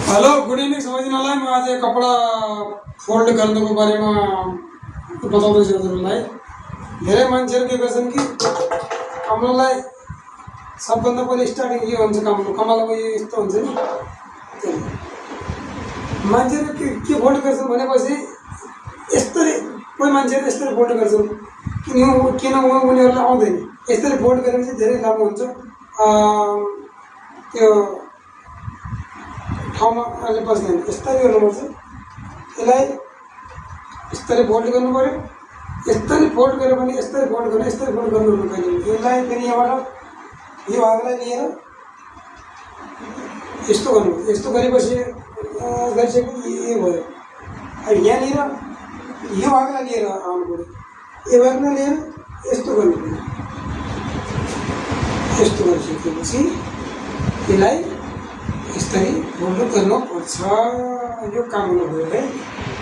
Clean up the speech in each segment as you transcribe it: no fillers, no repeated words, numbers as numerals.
Hello good evening सबैजनालाई। म आज कपडा फोल्ड गर्नुको बारेमा बताउँदैछु हजुरहरूलाई। धेरै मान्छेहरू के गर्छन् कि कमलालाई सबभन्दा पहिले स्टार्टिङ के हुन्छ, कमलाको यो यस्तो हुन्छ नि, मान्छेहरू के फोल्ड गर्छन् भनेपछि यस्तरी कोही मान्छेहरू यस्तरी फोल्ड गर्छन् किन उनीहरूलाई आउँदैन। यस्तरी फोल्ड गरेपछि धेरै लामो हुन्छ। त्यो ठाउँमा अहिले बस्दैन। यस्तरी गर्नुपर्छ। यसलाई यस्तरी फोल्ड गर्नु पऱ्यो। यस्तरी फोल्ड गऱ्यो भने यस्तरी फोल्ड गर्नु, यस्तरी फोल्ड गर्नु कहिले। यसलाई फेरि यहाँबाट यो भागलाई लिएर यस्तो गर्नु। यस्तो गरेपछि गरिसकेपछि यो भयो। अब यहाँनिर यो भागलाई लिएर आउनु पऱ्यो। यो भागलाई लिएर यस्तो गर्नु पऱ्यो। यस्तो गरिसकेपछि यसलाई यसरी फोल्ड गर्नुपर्छ। यो काम गर्नुभयो है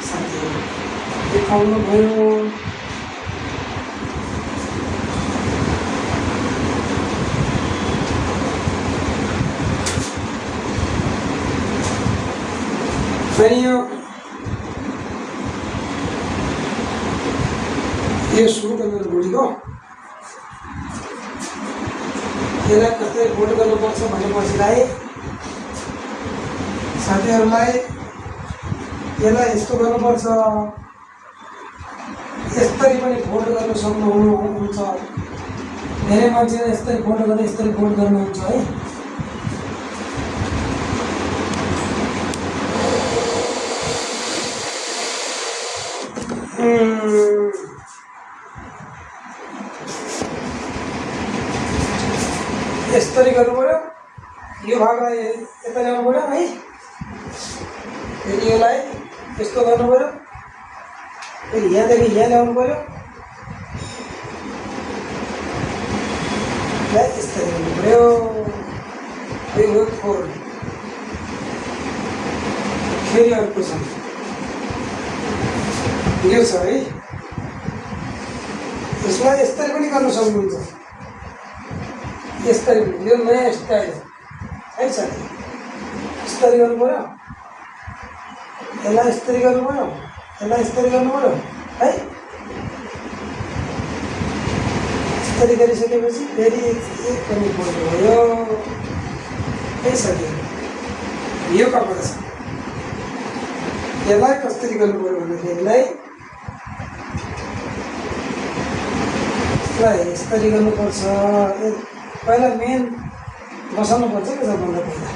साथीहरू, यो काम गर्नुभयो। फेरि यो सुट मेरो भुँडीको यसलाई कस्तै फोल्ड गर्नुपर्छ भनेपछिलाई साथीहरूलाई यसलाई यस्तो गर्नुपर्छ। यस्तरी पनि फोल्ड गर्न सक्नुहुन्छ। धेरै मान्छेले यस्तरी फोल्ड गर्ने, यस्तरी फोल्ड गर्नुहुन्छ है। यस्तरी गर्नु पर्यो। यो भागलाई यता ल्याउनु पर्यो है। फेरि यसलाई यस्तो गर्नु पर्यो। फेरि यहाँदेखि यहाँ ल्याउनु पर्यो। यस्तरी गर्नु पर्यो। यो फोल्ड फेरि अर्को छ, यो छ है। यसलाई यस्तरी पनि गर्न सक्नुहुन्छ। यस्तरी यो नयाँ स्टाइल है साथी। यस्तरी गर्नु पर्यो। यसलाई यस्तरी गर्नु पर्यो। यसलाई यस्तरी गर्नु पर्यो है। यस्तरी गरिसकेपछि फेरि एक पनि फोल्ड भयो है साथीहरू। यो कपडा छ। यसलाई कसरी गर्नु पर्यो भन्दाखेरि यसलाई यस्तरी गर्नुपर्छ। पहिला मेन बसाउनुपर्छ कि सबभन्दा पहिला